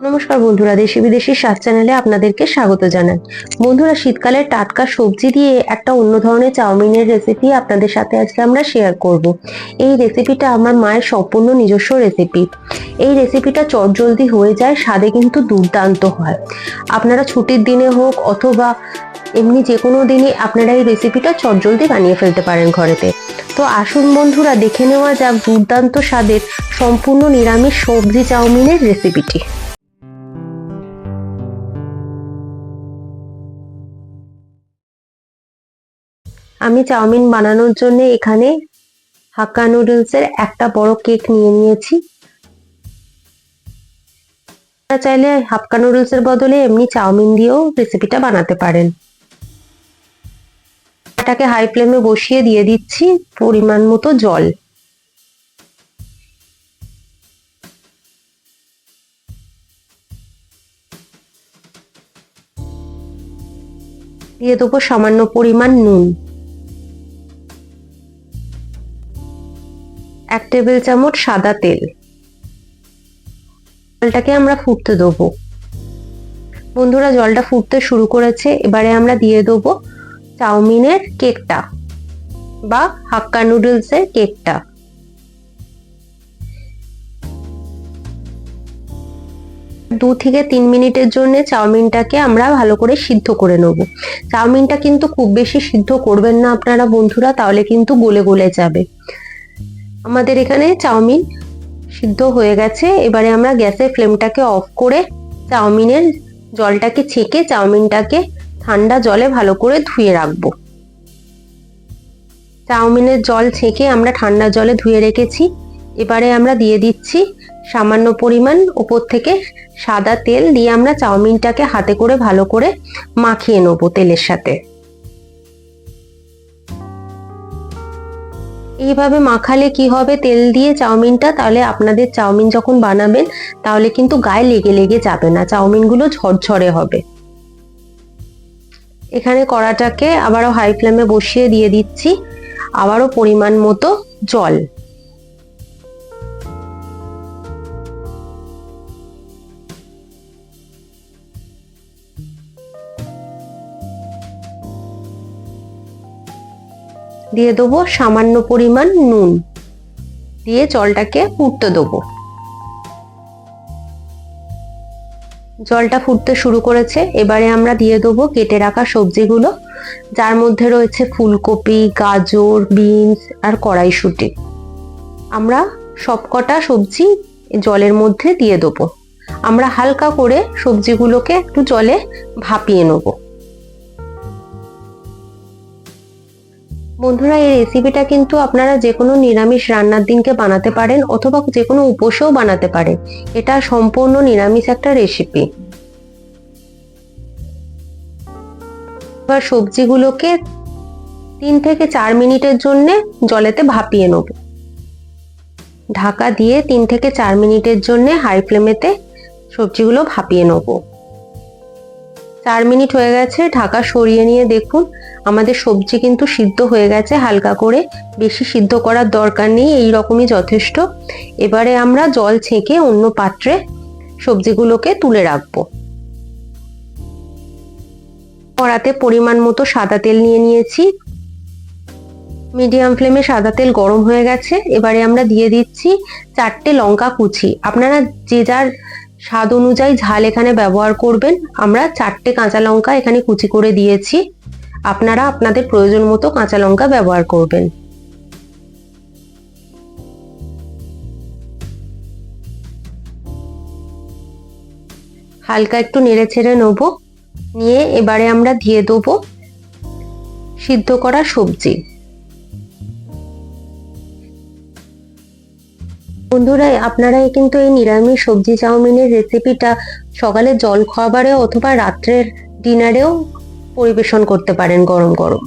নমস্কার বন্ধুরা, দেশি বিদেশি স্বাদ চ্যানেলে আপনাদেরকে স্বাগত জানাই। বন্ধুরা, শীতকালের টাটকা সবজি দিয়ে একটা অন্য ধরনের চাউমিনের রেসিপি আপনাদের সাথে আজকে আমরা শেয়ার করব। এই রেসিপিটা আমার মায়ের সম্পূর্ণ নিজস্ব রেসিপি। এই রেসিপিটা চটজলদি হয়ে যায়, স্বাদে কিন্তু দুর্দান্ত হয়। আপনারা ছুটির দিনে হোক অথবা এমনি যে কোনো দিনই আপনারা এই রেসিপিটা চটজলদি বানিয়ে ফেলতে পারেন ঘরেতে। তো আসুন বন্ধুরা, দেখে নেওয়া যাক দুর্দান্ত স্বাদের সম্পূর্ণ নিরামিষ সবজি চাউমিনের রেসিপিটি। আমি চাউমিন বানানোর জন্য এখানে হাক্কা নুডলসের একটা বড় কেক নিয়ে নিয়েছি। আপনারা চাইলে হাক্কা নুডলসের বদলে এমনি চাউমিন দিয়েও রেসিপিটা বানাতে পারেন। এটাকে হাই ফ্লেমে বসিয়ে দিয়ে দিচ্ছি পরিমাণ মতো জল। দিয়ে দেবো সামান্য পরিমাণ নুন, 1 টেবিল চামচ সাদা তেল। জলটাকে আমরা ফুটতে দেবো। বন্ধুরা, জলটা ফুটতে শুরু করেছে। এবারে আমরা দিয়ে দেবো চাউমিনের কেকটা বা হাক্কা নুডলসের কেকটা। 2 থেকে 3 মিনিটের জন্য চাউমিনটাকে আমরা ভালো করে সিদ্ধ করে নেব। চাউমিনটা কিন্তু খুব বেশি সিদ্ধ করবেন না আপনারা বন্ধুরা, তাহলে কিন্তু গলে গলে যাবে। আমাদের এখানে চাউমিন সিদ্ধ হয়ে গেছে। এবারে আমরা গ্যাসের ফ্লেমটাকে অফ করে চাউমিনের জলটাকে ছেঁকে চাউমিনটাকে ঠান্ডা জলে ভালো করে ধুয়ে রাখবো। চাউমিনের জল ছেঁকে আমরা ঠান্ডা জলে ধুয়ে রেখেছি। এবারে আমরা দিয়ে দিচ্ছি সামান্য পরিমাণ উপর থেকে সাদা তেল, দিয়ে আমরা চাউমিনটাকে হাতে করে ভালো করে মাখিয়ে নেবো তেলের সাথে। এইভাবে মাখালে কি হবে, তেল দিয়ে চাউমিনটা, তাহলে আপনাদের চাউমিন যখন বানাবেন তাহলে কিন্তু গায়ে লেগে লেগে যাবে না, চাউমিনগুলো ঝরঝরে হবে। এখানে কড়াটাকে আবারও হাই ফ্লেমে বসিয়ে দিয়ে দিচ্ছি আবারও পরিমাণ মতো জল। দিয়ে দেবো সামান্য পরিমাণ নুন, দিয়ে জলটাকে ফুটতে দেবো। জলটা ফুটতে শুরু করেছে। এবারে আমরা দিয়ে দেবো কেটে রাখা সবজিগুলো, যার মধ্যে রয়েছে ফুলকপি, গাজর, বিনস আর কড়াইশুঁটি। আমরা সবকটা সবজি জলের মধ্যে দিয়ে দেবো। আমরা হালকা করে সবজিগুলোকে একটু জলে ভাপিয়ে নেবো। বন্ধুরা, এই রেসিপিটা কিন্তু আপনারা যে কোনো নিরামিষ রান্নার দিনকে বানাতে পারেন অথবা যে কোনো উপোসেও বানাতে পারেন। এটা সম্পূর্ণ নিরামিষ একটা রেসিপি। এবার সবজিগুলোকে 3 থেকে 4 মিনিটের জন্য জলেতে ভাপিয়ে নেব। ঢাকা দিয়ে 3 থেকে 4 মিনিটের জন্য হাই ফ্লেমেতে সবজিগুলো ভাপিয়ে নেব। 4 মিনিট হয়ে গেছে, ঢাকা সরিয়ে নিয়ে দেখুন আমাদের সবজি কিন্তু সিদ্ধ হয়ে গেছে হালকা করে, বেশি সিদ্ধ করার দরকার নেই, এই রকমই যথেষ্ট। এবারে আমরা জল ছেঁকে অন্য পাত্রে সবজিগুলোকে তুলে রাখবো। কড়াতে পরিমাণ মতো সাদা তেল নিয়ে নিয়েছি। মিডিয়াম ফ্লেমে সাদা তেল গরম হয়ে গেছে। এবারে আমরা দিয়ে দিচ্ছি 4টে লঙ্কা কুচি। আপনারা যে যার স্বাদ অনুযায়ী ঝাল এখানে ব্যবহার করবেন। আমরা 4টে কাঁচা লঙ্কা এখানে কুচি করে দিয়েছি। আপনারা আপনাদের প্রয়োজন মতো কাঁচা লঙ্কা ব্যবহার করবেন। হালকা একটু নেড়ে ছেড়ে নেবো। নিয়ে এবারে আমরা দিয়ে দেবো সিদ্ধ করা সবজি। বন্ধুরা, আপনারা কিন্তু এই নিরামিষ সবজি চাউমিনের রেসিপিটা সকালে জল খাবারে অথবা রাত্রের ডিনারেও পরিবেশন করতে পারেন গরম গরম।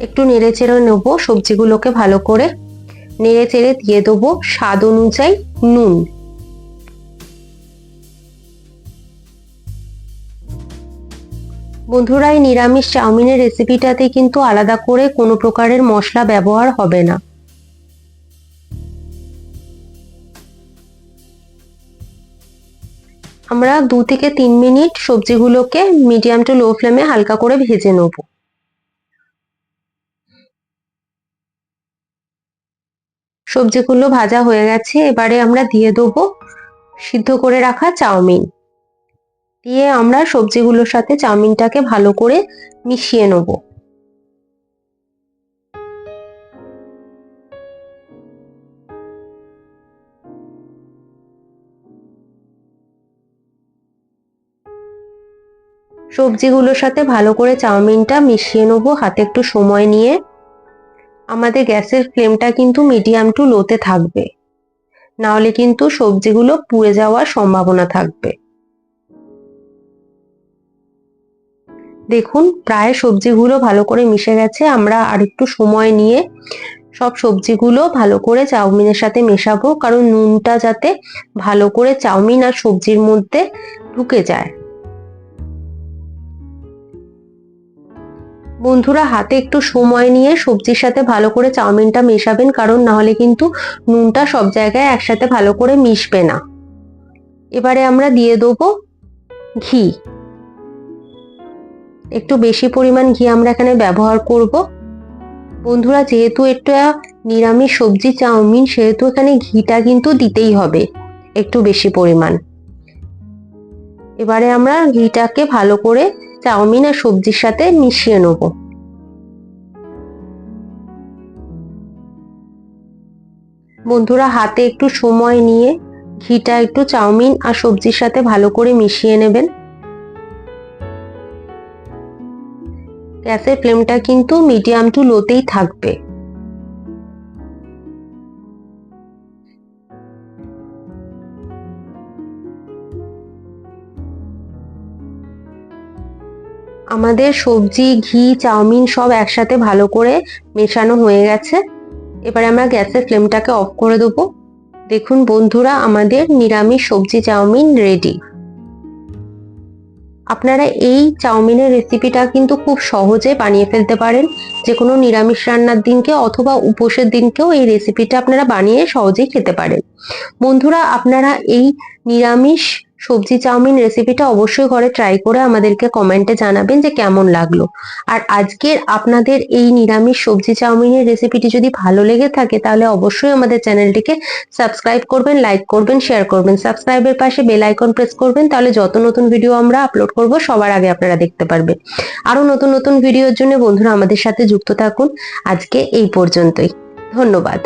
একটু নেড়ে চেড়ে নেবো সবজিগুলোকে ভালো করে। নেড়ে চেড়ে দিয়ে দেবো স্বাদ অনুযায়ী নুন। বন্ধুরা, এই নিরামিষ চাউমিনের রেসিপিটাতে কিন্তু আলাদা করে কোনো প্রকারের মশলা ব্যবহার হবে না। আমরা 2 থেকে 3 মিনিট সবজিগুলোকে মিডিয়াম টু লো ফ্লেমে হালকা করে ভেজে নেব। সবজিগুলো ভাজা হয়ে গেছে, এবারে আমরা দিয়ে দেবো সিদ্ধ করে রাখা চাউমিন। দিয়ে আমরা সবজিগুলোর সাথে চাউমিনটাকে ভালো করে মিশিয়ে নেব। সবজিগুলোর সাথে ভালো করে চাউমিনটা মিশিয়ে নেব হাতে একটু সময় নিয়ে। আমাদের গ্যাসের ফ্লেমটা কিন্তু মিডিয়াম টু লোতে থাকবে, না হলে কিন্তু সবজিগুলো পুড়ে যাওয়ার সম্ভাবনা থাকবে। দেখুন, প্রায় সবজিগুলো ভালো করে মিশে গেছে। আমরা আরেকটু সময় নিয়ে সব সবজিগুলো ভালো করে চাউমিনের সাথে মেশাবো, কারণ নুনটা যাতে ভালো করে চাউমিন আর সবজির মধ্যে ঢুকে যায়। বন্ধুরা, হাতে একটু সময় নিয়ে সবজির সাথে ভালো করে চাউমিনটা মেশাবেন, কারণ না হলে কিন্তু নুনটা সব জায়গায় একসাথে ভালো করে মিশবে না। এবারে আমরা দিয়ে দেবো ঘি। একটু বেশি পরিমাণ ঘি আমরা এখানে ব্যবহার করব। বন্ধুরা, যেহেতু এটা নিরামিষ সবজি চাউমিন, সেহেতু এখানে ঘিটা কিন্তু দিতেই হবে একটু বেশি পরিমাণ। এবারে আমরা ঘিটাকে ভালো করে চাউমিন আর সবজির সাথে মিশিয়ে নেব। বন্ধুরা, হাতে একটু সময় নিয়ে ঘিটা একটু চাউমিন আর সবজির সাথে ভালো করে মিশিয়ে নেবেন। গ্যাসের ফ্লেমটা কিন্তু মিডিয়াম টু লোতেই থাকবে। আমাদের সবজি, ঘি, চাউমিন সব একসাথে ভালো করে মেশানো হয়ে গেছে। এবারে আমরা গ্যাসের ফ্লেমটাকে অফ করে দেবো। দেখুন বন্ধুরা, আমাদের নিরামিষ সবজি চাউমিন রেডি। আপনারা এই চাউমিনের রেসিপিটা কিন্তু খুব সহজে বানিয়ে ফেলতে পারেন। যে কোনো নিরামিষ রান্নার দিনকে অথবা উপোসের দিনকেও এই রেসিপিটা আপনারা বানিয়ে সহজেই খেতে পারেন। বন্ধুরা, আপনারা এই নিরামিষ সবজি চাউমিন রেসিপিটা অবশ্যই ঘরে ট্রাই করে আমাদেরকে কমেন্টে জানাবেন যে কেমন লাগলো। আর আজকের আপনাদের এই নিরামিষ সবজি চাউমিনের রেসিপিটি যদি ভালো লেগে থাকে, তাহলে অবশ্যই আমাদের চ্যানেলটিকে সাবস্ক্রাইব করবেন, লাইক করবেন, শেয়ার করবেন। সাবস্ক্রাইবের পাশে বেল আইকন প্রেস করবেন, তাহলে যত নতুন ভিডিও আমরা আপলোড করব সবার আগে আপনারা দেখতে পারবেন। আরো নতুন নতুন ভিডিওর জন্য বন্ধুরা আমাদের সাথে যুক্ত থাকুন। আজকে এই পর্যন্তই। ধন্যবাদ।